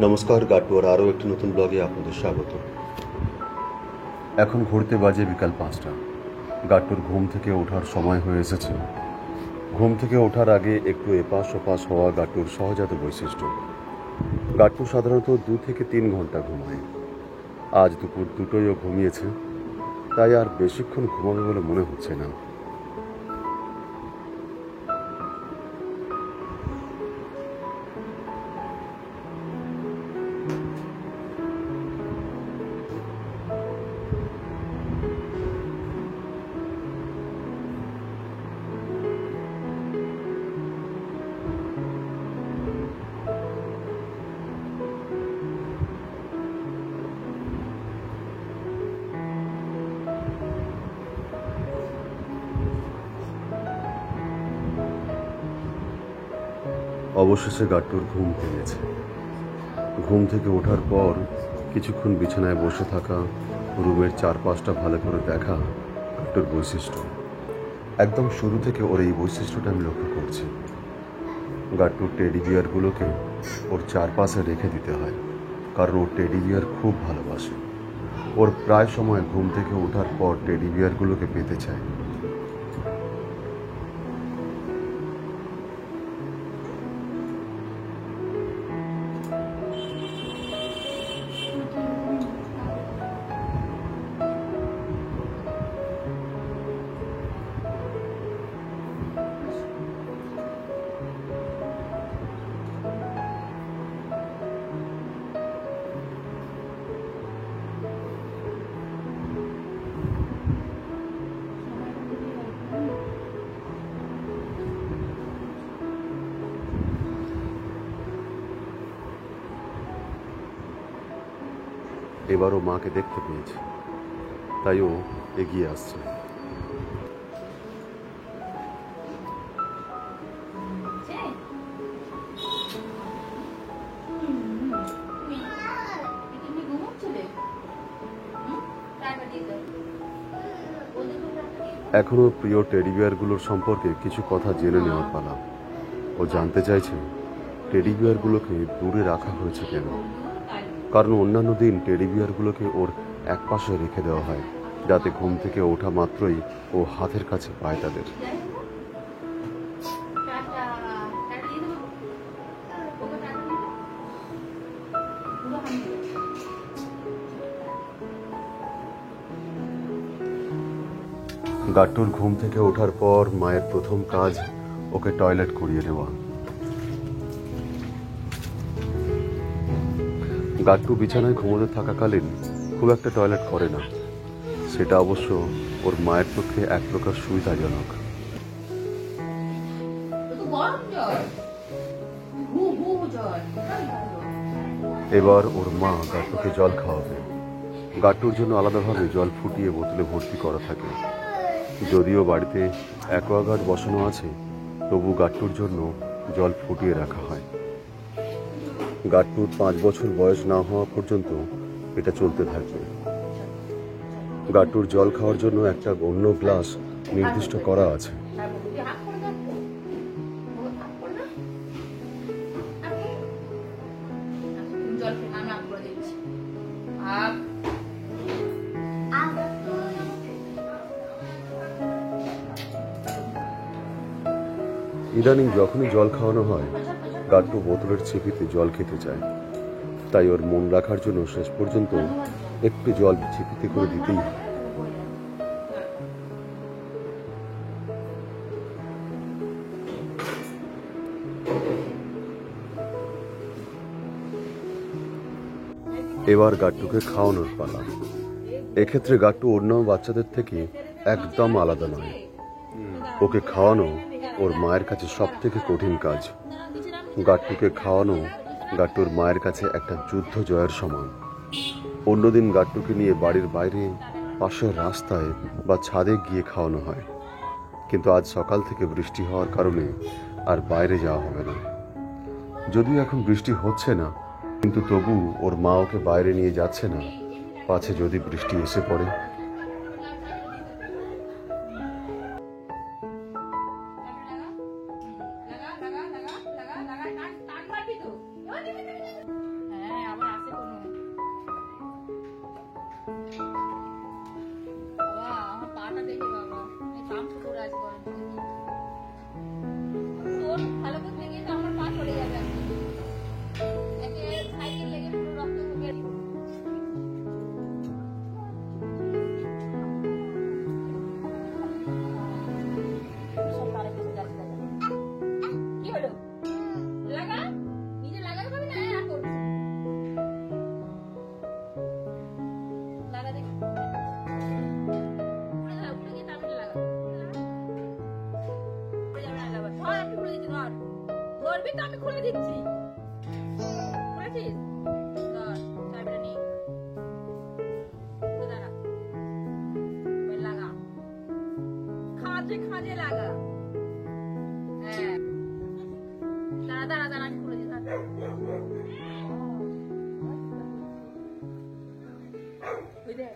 নমস্কার, গাটুয়ার আরও একটি নতুন ব্লগে আপনাদের স্বাগত। এখন ঘুরতে বাজে বিকাল 5টা। গাট্টুর ঘুম থেকে ওঠার সময় হয়ে এসেছে। ঘুম থেকে ওঠার আগে একটু এপাশ ওপাশ হওয়া গাট্টুর সহজাত বৈশিষ্ট্য। গাট্টু সাধারণত 2 থেকে 3 ঘন্টা ঘুমায়। আজ দুপুর 2টোয়ও ঘুমিয়েছে, তাই আর বেশিক্ষণ ঘুমাবে বলে মনে হচ্ছে না। অবশেষে গাট্টুর ঘুম ভেঙেছে। ঘুম থেকে ওঠার পর কিছুক্ষণ বিছানায় বসে থাকা, রুমের চারপাশটা ভালো করে দেখা গাট্টুর বৈশিষ্ট্য। একদম শুরু থেকে ওর এই বৈশিষ্ট্যটা আমি লক্ষ্য করছি। গাট্টুর টেডি বিয়ারগুলোকে ওর চারপাশে রেখে দিতে হয়, কারণ ওর টেডি বিয়ার খুব ভালোবাসে। ওর প্রায় সময় ঘুম থেকে ওঠার পর টেডি বিয়ারগুলোকে পেতে চায়। এবারও মাকে দেখতে পেয়েছে, তাই ও এগিয়ে আসছে। এখনও প্রিয় টেডি বিয়ারগুলোর সম্পর্কে কিছু কথা জেনে নেওয়ার পালা। ও জানতে চাইছে টেডি বিয়ারগুলোকে দূরে রাখা হয়েছে কেন। কারণ অন্যান্য দিন টেডি বিয়ারগুলোকে ওর এক পাশে রেখে দেওয়া হয়, যাতে ঘুম থেকে ওঠা মাত্রই ও হাতের কাছে পায় তাদের। গাট্টুর ঘুম থেকে ওঠার পর মায়ের প্রথম কাজ ওকে টয়লেট করিয়ে নেওয়া। গাট্টু বিছানায় ঘুমোতে থাকাকালীন খুব একটা টয়লেট করে না। সেটা অবশ্য ওর মায়ের পক্ষে এক প্রকার সুবিধাজনক। এবার ওর মা গাট্টুকে জল খাওয়াবে। গাট্টুর জন্য আলাদাভাবে জল ফুটিয়ে বোতলে ভর্তি করা থাকে। যদিও বাড়িতে অ্যাকোয়াগার্ড বসানো আছে, তবু গাট্টুর জন্য জল ফুটিয়ে রাখা হয়। গাট্টুর 5 বছর বয়স না হওয়া পর্যন্ত এটা চলতে থাকবে। গাট্টুর জল খাওয়ার জন্য একটা অন্য গ্লাস নির্দিষ্ট করা আছে। ইদানিং যখনই জল খাওয়ানো হয়, গাট্টু বোতলের ছিপিতে জল খেতে চায়। তাই ওর মন রাখার জন্য শেষ পর্যন্ত একটু জল ছিপিতে করে দিতেই হয়। এবার গাট্টুকে খাওয়ানোর পালা। এক্ষেত্রে গাট্টু অন্য বাচ্চাদের থেকে একদম আলাদা নয়। ওকে খাওয়ানো ওর মায়ের কাছে সব থেকে কঠিন কাজ। গাট্টুকে খাওয়ানো গাট্টুর মায়ের কাছে একটা যুদ্ধ জয়ের সমান। অন্যদিন গাট্টুকে নিয়ে বাড়ির বাইরে, পাশের রাস্তায় বা ছাদে গিয়ে খাওয়ানো হয়, কিন্তু আজ সকাল থেকে বৃষ্টি হওয়ার কারণে আর বাইরে যাওয়া হবে না। যদিও এখন বৃষ্টি হচ্ছে না, কিন্তু তবু ওর মা ওকে বাইরে নিয়ে যাচ্ছে না, পাছে যদি বৃষ্টি এসে পড়ে। পেরেছিস? ধর, চাবিটা নে। তো দাঁড়া। এবার লাগা। খাঁজে লাগা। হ্যাঁ। দাঁড়া, আমি খুলে দিই, ধর। ওই দেখ।